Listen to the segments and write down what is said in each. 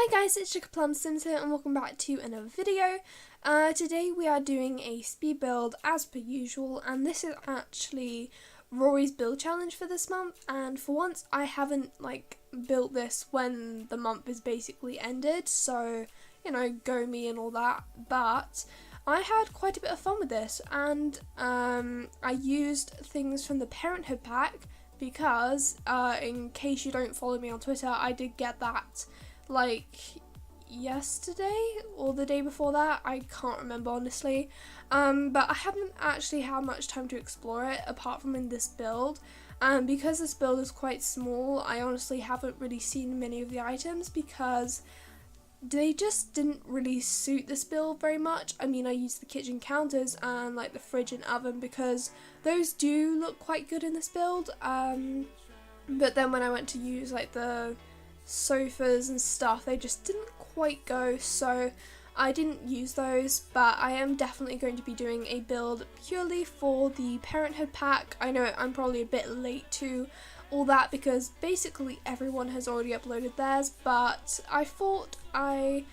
Hi guys, it's SugarPlumSimss here and welcome back to another video. Today we are doing a speed build as per usual, and this is actually Rory's build challenge for this month, and for once I haven't built this when the month is basically ended, so you know, go me and all that, but I had quite a bit of fun with this, and I used things from the Parenthood pack because in case you don't follow me on Twitter, I did get that yesterday or the day before that, I can't remember honestly, but I haven't actually had much time to explore it apart from in this build, and because this build is quite small, I honestly haven't really seen many of the items because they just didn't really suit this build very much. I mean, I used the kitchen counters and the fridge and oven because those do look quite good in this build, but then when I went to use the sofas and stuff, they just didn't quite go, so I didn't use those. But I am definitely going to be doing a build purely for the Parenthood pack. I know I'm probably a bit late to all that because basically everyone has already uploaded theirs, but I thought I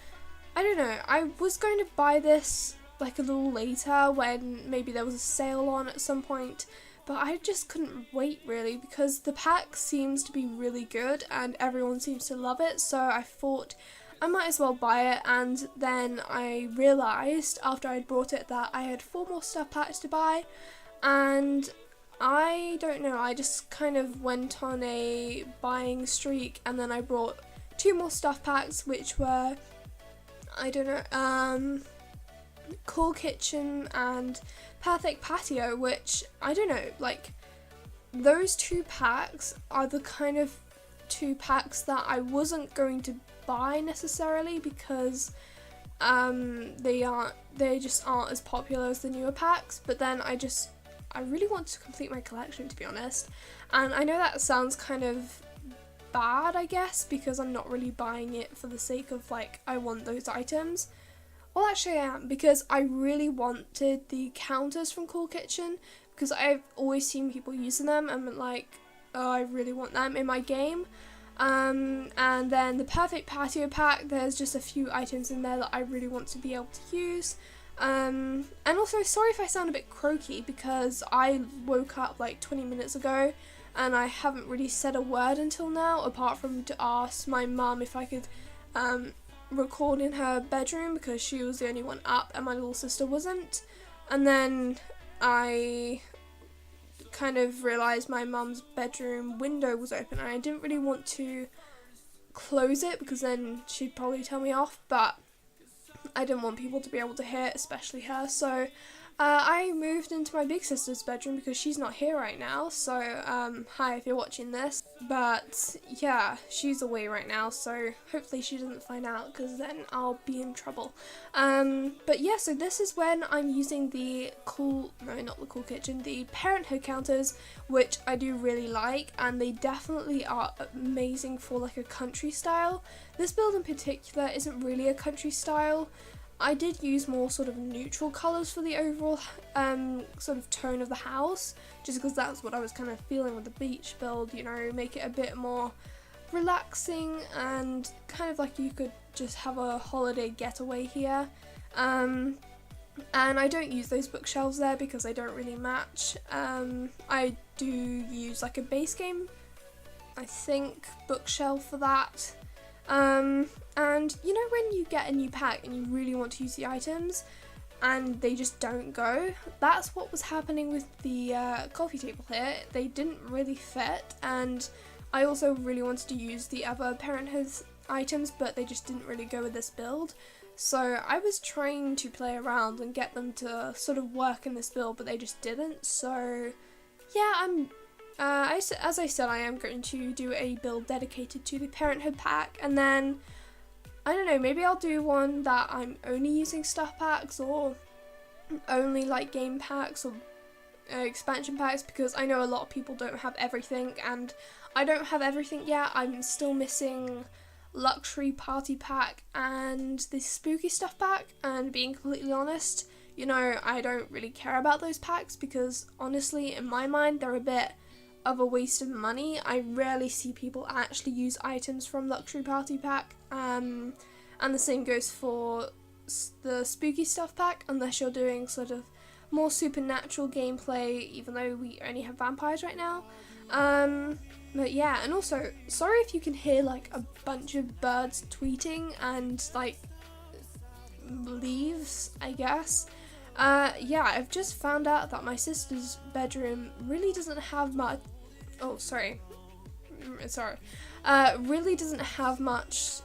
don't know, I was going to buy this a little later when maybe there was a sale on at some point, but I just couldn't wait really because the pack seems to be really good and everyone seems to love it, so I thought I might as well buy it. And then I realised after I'd bought it that I had 4 more stuff packs to buy, and I don't know, I just kind of went on a buying streak, and then I brought 2 more stuff packs, which were, I don't know, Cool Kitchen and Perfect Patio, which, I don't know, those 2 packs are the kind of 2 packs that I wasn't going to buy necessarily because they just aren't as popular as the newer packs, but then I really want to complete my collection, to be honest, and I know that sounds kind of bad, I guess, because I'm not really buying it for the sake of I want those items. Well, actually I am, because I really wanted the counters from Cool Kitchen because I've always seen people using them and been oh, I really want them in my game. And then the Perfect Patio pack, there's just a few items in there that I really want to be able to use. And also, sorry if I sound a bit croaky because I woke up 20 minutes ago and I haven't really said a word until now, apart from to ask my mum if I could record in her bedroom because she was the only one up and my little sister wasn't. And then I kind of realised my mum's bedroom window was open and I didn't really want to close it because then she'd probably tell me off, but I didn't want people to be able to hear it, especially her, so I moved into my big sister's bedroom because she's not here right now, so hi if you're watching this, but yeah, she's away right now, so hopefully she doesn't find out because then I'll be in trouble. But yeah, so this is when I'm using the the Parenthood counters, which I do really like, and they definitely are amazing for a country style. This build in particular isn't really a country style. I did use more sort of neutral colours for the overall sort of tone of the house, just because that's what I was kind of feeling with the beach build, you know, make it a bit more relaxing and kind of you could just have a holiday getaway here. And I don't use those bookshelves there because they don't really match. I do use a base game, I think, bookshelf for that. And you know when you get a new pack and you really want to use the items and they just don't go? That's what was happening with the coffee table here. They didn't really fit, and I also really wanted to use the other Parenthood items, but they just didn't really go with this build. So I was trying to play around and get them to sort of work in this build, but they just didn't. So yeah, as I said, I am going to do a build dedicated to the Parenthood pack, and then, I don't know, maybe I'll do one that I'm only using stuff packs or only game packs or expansion packs, because I know a lot of people don't have everything, and I don't have everything yet. I'm still missing Luxury Party pack and the Spooky Stuff pack, and being completely honest, you know, I don't really care about those packs because honestly, in my mind, they're a bit of a waste of money. I rarely see people actually use items from Luxury Party pack And the same goes for the spooky stuff pack, unless you're doing sort of more supernatural gameplay, even though we only have vampires right now. But yeah, and also, sorry if you can hear like a bunch of birds tweeting and like leaves, I guess. Yeah, I've just found out that my sister's bedroom really doesn't have much. Oh, sorry. Really doesn't have much.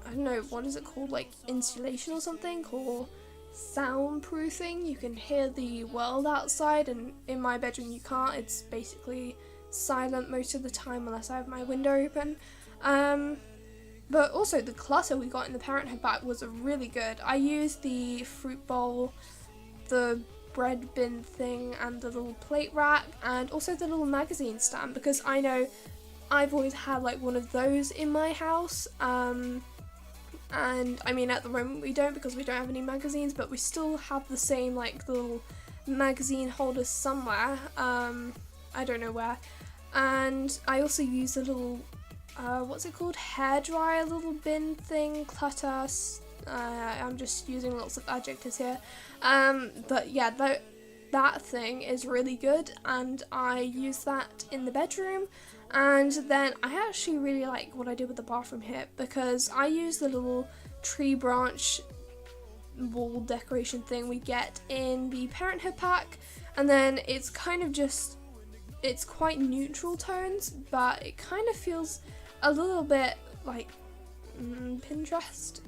I don't know, what is it called? Like insulation or something, or soundproofing. You can hear the world outside, and in my bedroom you can't. It's basically silent most of the time unless I have my window open. But also the clutter we got in the Parenthood pack was really good. I used the fruit bowl, the bread bin thing, and the little plate rack, and also the little magazine stand, because I know I've always had like one of those in my house. And I mean, at the moment we don't, because we don't have any magazines, but we still have the same like little magazine holders somewhere. I don't know where. And I also use a little what's it called, hairdryer little bin thing, clutter. I'm just using lots of adjectives here. But yeah, that thing is really good, and I use that in the bedroom. And then I actually really like what I did with the bathroom here, because I use the little tree branch wall decoration thing we get in the Parenthood pack, and then it's kind of just, it's quite neutral tones, but it kind of feels a little bit like Pinterest,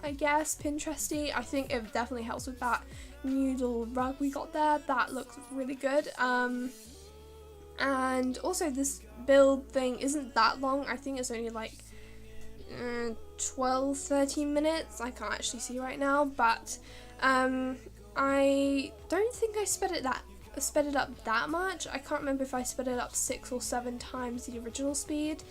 I guess, Pinteresty. I think it definitely helps with that noodle rug we got there. That looks really good. And also this build thing isn't that long. I think it's only like 12-13 minutes. I can't actually see right now, but I don't think I sped it up that much. I can't remember if I sped it up 6 or 7 times the original speed.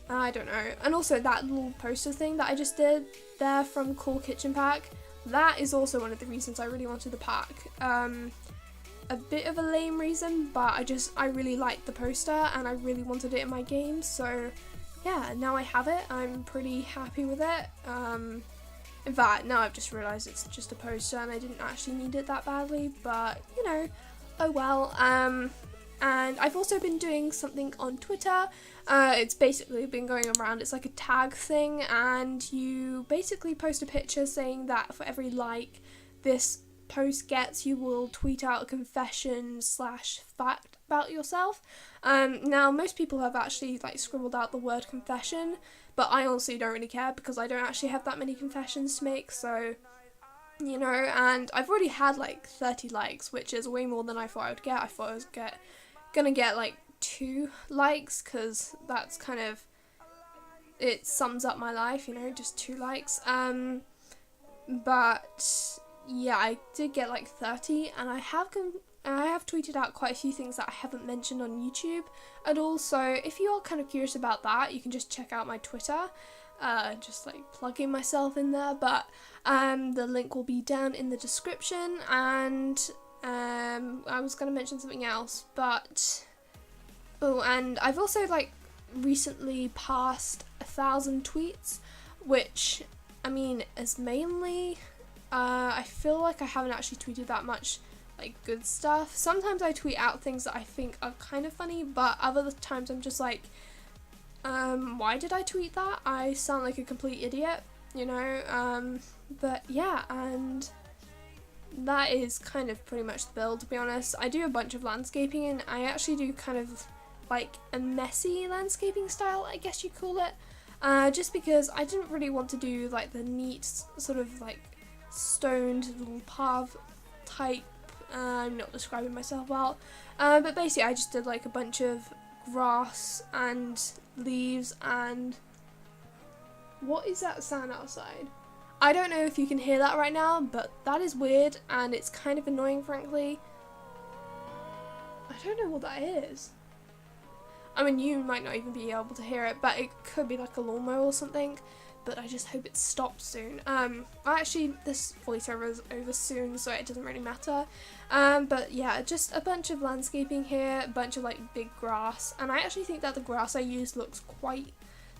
I don't know. And also that little poster thing that I just did there from Cool Kitchen Pack, that is also one of the reasons I really wanted the pack. A bit of a lame reason, but I really liked the poster and I really wanted it in my game, so yeah, now I have it. I'm pretty happy with it. In fact, now I've just realised it's just a poster and I didn't actually need it that badly, but you know, oh well. And I've also been doing something on Twitter. It's basically been going around, it's like a tag thing, and you basically post a picture saying that for every like this post gets, you will tweet out a confession / fact about yourself. Now most people have actually like scribbled out the word confession, but I honestly don't really care because I don't actually have that many confessions to make, so you know. And I've already had like 30 likes, which is way more than I thought I would get. I thought I was gonna get like 2 likes, because that's kind of, it sums up my life, you know, just 2 likes. But yeah, I did get like 30, and I have tweeted out quite a few things that I haven't mentioned on YouTube at all, so if you are kind of curious about that, you can just check out my Twitter, just like plugging myself in there, but the link will be down in the description. And I was going to mention something else, but and I've also like recently passed 1,000 tweets, which I mean is mainly I feel like I haven't actually tweeted that much like good stuff. Sometimes I tweet out things that I think are kind of funny, but other times I'm just like, why did I tweet that? I sound like a complete idiot, you know. But yeah, and that is kind of pretty much the build, to be honest. I do a bunch of landscaping, and I actually do kind of like a messy landscaping style, I guess you'd call it, just because I didn't really want to do like the neat sort of like stoned little path type. I'm not describing myself well, but basically I just did like a bunch of grass and leaves. And what is that sound outside? I don't know if you can hear that right now, but that is weird and it's kind of annoying, frankly. I don't know what that is. I mean, you might not even be able to hear it, but it could be like a lawnmower or something, but I just hope it stops soon. Actually, this voiceover is over soon, so it doesn't really matter. But yeah, just a bunch of landscaping here, a bunch of like big grass, and I actually think that the grass I used looks quite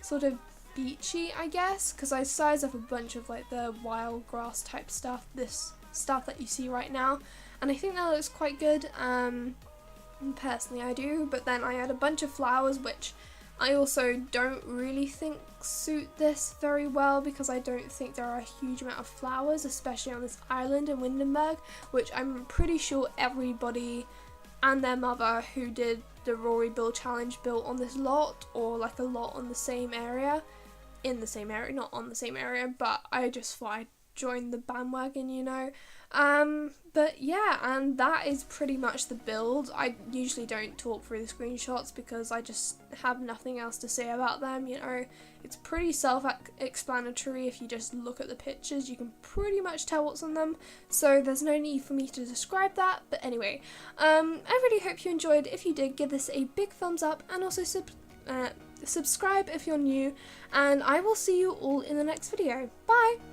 sort of beachy, I guess, because I size up a bunch of like the wild grass type stuff, this stuff that you see right now, and I think that looks quite good. Personally I do, but then I add a bunch of flowers, which I also don't really think suit this very well, because I don't think there are a huge amount of flowers, especially on this island in Windenburg, which I'm pretty sure everybody and their mother who did the Rory build challenge built on this lot, or like a lot on the same area, in the same area, not on the same area, but I just thought I'd join the bandwagon, you know. But yeah, and that is pretty much the build. I usually don't talk through the screenshots because I just have nothing else to say about them, you know. It's pretty self-explanatory. If you just look at the pictures, you can pretty much tell what's on them, so there's no need for me to describe that. But anyway, I really hope you enjoyed. If you did, give this a big thumbs up, and also subscribe if you're new, and I will see you all in the next video. Bye!